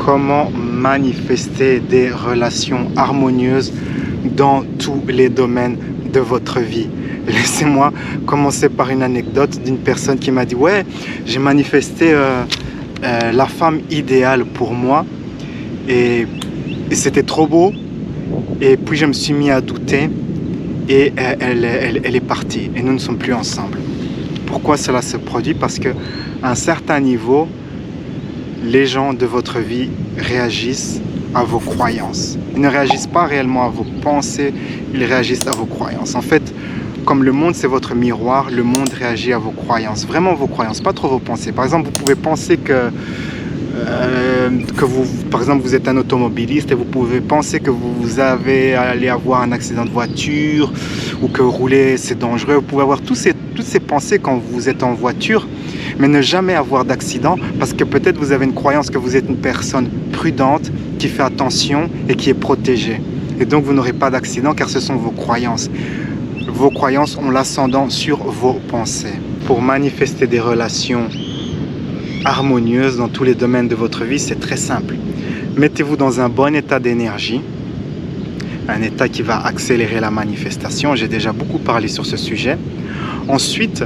Comment manifester des relations harmonieuses dans tous les domaines de votre vie? Laissez-moi commencer par une anecdote d'une personne qui m'a dit: ouais, j'ai manifesté la femme idéale pour moi et c'était trop beau, et puis je me suis mis à douter et elle est partie et nous ne sommes plus ensemble. Pourquoi cela se produit? Parce qu'à un certain niveau, les gens de votre vie réagissent à vos croyances. Ils ne réagissent pas réellement à vos pensées, ils réagissent à vos croyances. En fait, comme le monde c'est votre miroir, le monde réagit à vos croyances. Vraiment vos croyances, pas trop vos pensées. Par exemple, vous pouvez penser que vous, par exemple, vous êtes un automobiliste et vous pouvez penser que vous allez avoir un accident de voiture ou que rouler c'est dangereux. Vous pouvez avoir toutes ces pensées quand vous êtes en voiture, mais ne jamais avoir d'accident parce que peut-être vous avez une croyance que vous êtes une personne prudente, qui fait attention et qui est protégée. Et donc vous n'aurez pas d'accident car ce sont vos croyances. Vos croyances ont l'ascendant sur vos pensées. Pour manifester des relations harmonieuses dans tous les domaines de votre vie, c'est très simple. Mettez-vous dans un bon état d'énergie, un état qui va accélérer la manifestation. J'ai déjà beaucoup parlé sur ce sujet. Ensuite,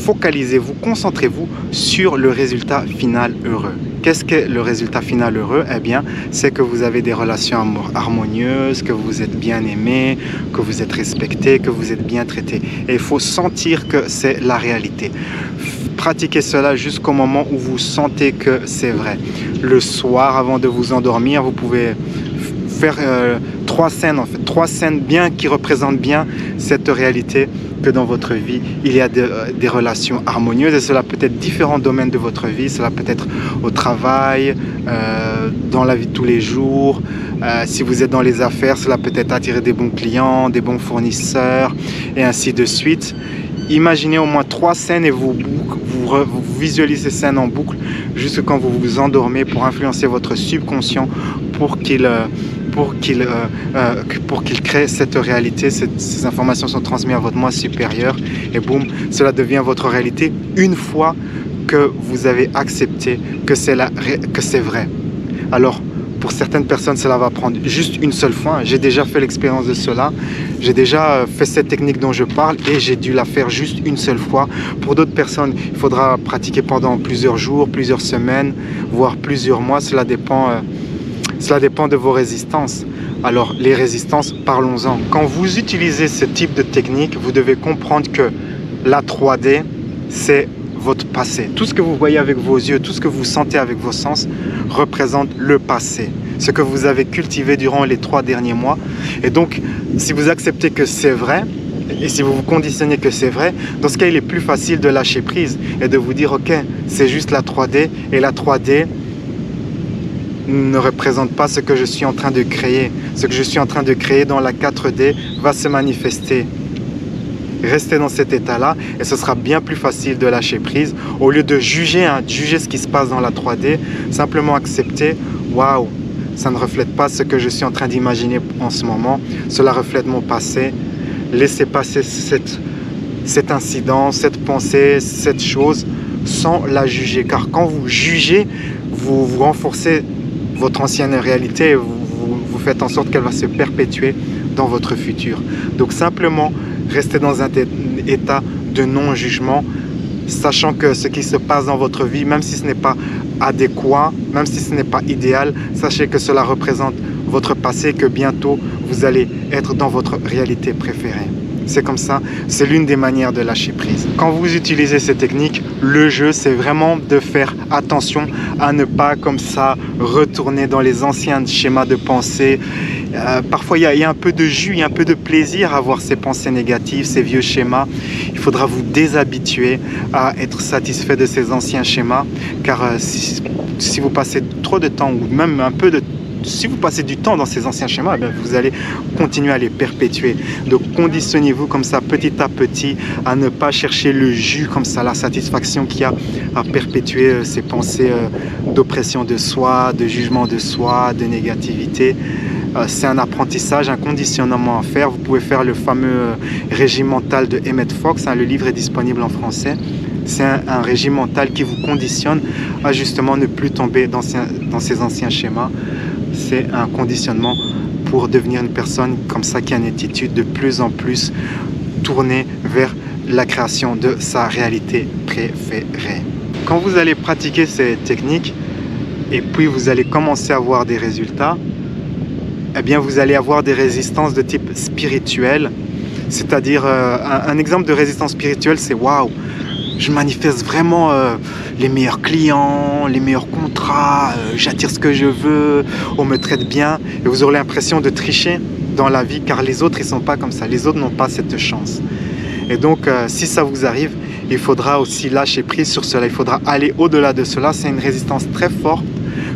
focalisez-vous, concentrez-vous sur le résultat final heureux. Qu'est-ce que le résultat final heureux? Eh bien, c'est que vous avez des relations harmonieuses, que vous êtes bien aimé, que vous êtes respecté, que vous êtes bien traité. Et il faut sentir que c'est la réalité. Pratiquez cela jusqu'au moment où vous sentez que c'est vrai. Le soir, avant de vous endormir, vous pouvez faire trois scènes bien qui représentent bien cette réalité que dans votre vie, il y a des relations harmonieuses, et cela peut être différents domaines de votre vie. Cela peut être au travail, dans la vie de tous les jours. Si vous êtes dans les affaires, cela peut être attirer des bons clients, des bons fournisseurs, et ainsi de suite. Imaginez au moins 3 scènes et vous visualisez ces scènes en boucle jusqu'à quand vous vous endormez pour influencer votre subconscient pour qu'il crée cette réalité. Ces informations sont transmises à votre moi supérieur et boum, cela devient votre réalité une fois que vous avez accepté que c'est vrai. Alors, pour certaines personnes, cela va prendre juste une seule fois. J'ai déjà fait l'expérience de cela. J'ai déjà fait cette technique dont je parle et j'ai dû la faire juste une seule fois. Pour d'autres personnes, il faudra pratiquer pendant plusieurs jours, plusieurs semaines, voire plusieurs mois. Cela dépend de vos résistances. Alors, les résistances, parlons-en. Quand vous utilisez ce type de technique, vous devez comprendre que la 3D, c'est votre passé. Tout ce que vous voyez avec vos yeux, tout ce que vous sentez avec vos sens représente le passé. Ce que vous avez cultivé durant les 3 derniers mois. Et donc, si vous acceptez que c'est vrai, et si vous vous conditionnez que c'est vrai, dans ce cas, il est plus facile de lâcher prise et de vous dire, ok, c'est juste la 3D, et la 3D ne représente pas ce que je suis en train de créer. Ce que je suis en train de créer dans la 4D va se manifester. Restez dans cet état-là et ce sera bien plus facile de lâcher prise. Au lieu de juger ce qui se passe dans la 3D, simplement accepter, waouh, ça ne reflète pas ce que je suis en train d'imaginer en ce moment, cela reflète mon passé. Laissez passer cet incident, cette pensée, cette chose sans la juger. Car quand vous jugez, vous renforcez votre ancienne réalité et vous faites en sorte qu'elle va se perpétuer dans votre futur. Donc simplement, restez dans un état de non-jugement, sachant que ce qui se passe dans votre vie, même si ce n'est pas adéquat, même si ce n'est pas idéal, sachez que cela représente votre passé et que bientôt vous allez être dans votre réalité préférée. C'est comme ça, c'est l'une des manières de lâcher prise. Quand vous utilisez ces techniques, le jeu, c'est vraiment de faire attention à ne pas comme ça retourner dans les anciens schémas de pensée. Parfois, il y a un peu de jus, il y a un peu de plaisir à avoir ces pensées négatives, ces vieux schémas. Il faudra vous déshabituer à être satisfait de ces anciens schémas, car si vous passez trop de temps ou même un peu de si vous passez du temps dans ces anciens schémas, eh bien, vous allez continuer à les perpétuer. Donc conditionnez-vous comme ça petit à petit à ne pas chercher le jus comme ça, la satisfaction qu'il y a à perpétuer ces pensées d'oppression de soi, de jugement de soi, de négativité. C'est un apprentissage, un conditionnement à faire. Vous pouvez faire le fameux régime mental de Emmett Fox, le livre est disponible en français. C'est un régime mental qui vous conditionne à justement ne plus tomber dans ces anciens schémas. C'est un conditionnement pour devenir une personne comme ça qui a une attitude de plus en plus tournée vers la création de sa réalité préférée. Quand vous allez pratiquer ces techniques et puis vous allez commencer à voir des résultats, eh bien vous allez avoir des résistances de type spirituel. C'est-à-dire un exemple de résistance spirituelle, c'est waouh, je manifeste vraiment les meilleurs clients, les meilleurs contrats, j'attire ce que je veux, on me traite bien. Et vous aurez l'impression de tricher dans la vie car les autres, ils ne sont pas comme ça. Les autres n'ont pas cette chance. Et donc, si ça vous arrive, il faudra aussi lâcher prise sur cela. Il faudra aller au-delà de cela. C'est une résistance très forte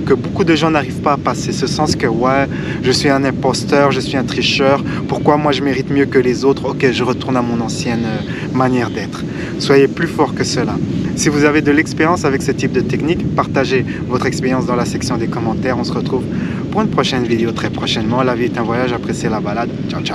que beaucoup de gens n'arrivent pas à passer. Ce sens que, ouais, je suis un imposteur, je suis un tricheur. Pourquoi moi je mérite mieux que les autres? Ok, je retourne à mon ancienne manière d'être. Soyez plus fort que cela. Si vous avez de l'expérience avec ce type de technique, partagez votre expérience dans la section des commentaires. On se retrouve pour une prochaine vidéo très prochainement. La vie est un voyage, appréciez la balade. Ciao, ciao.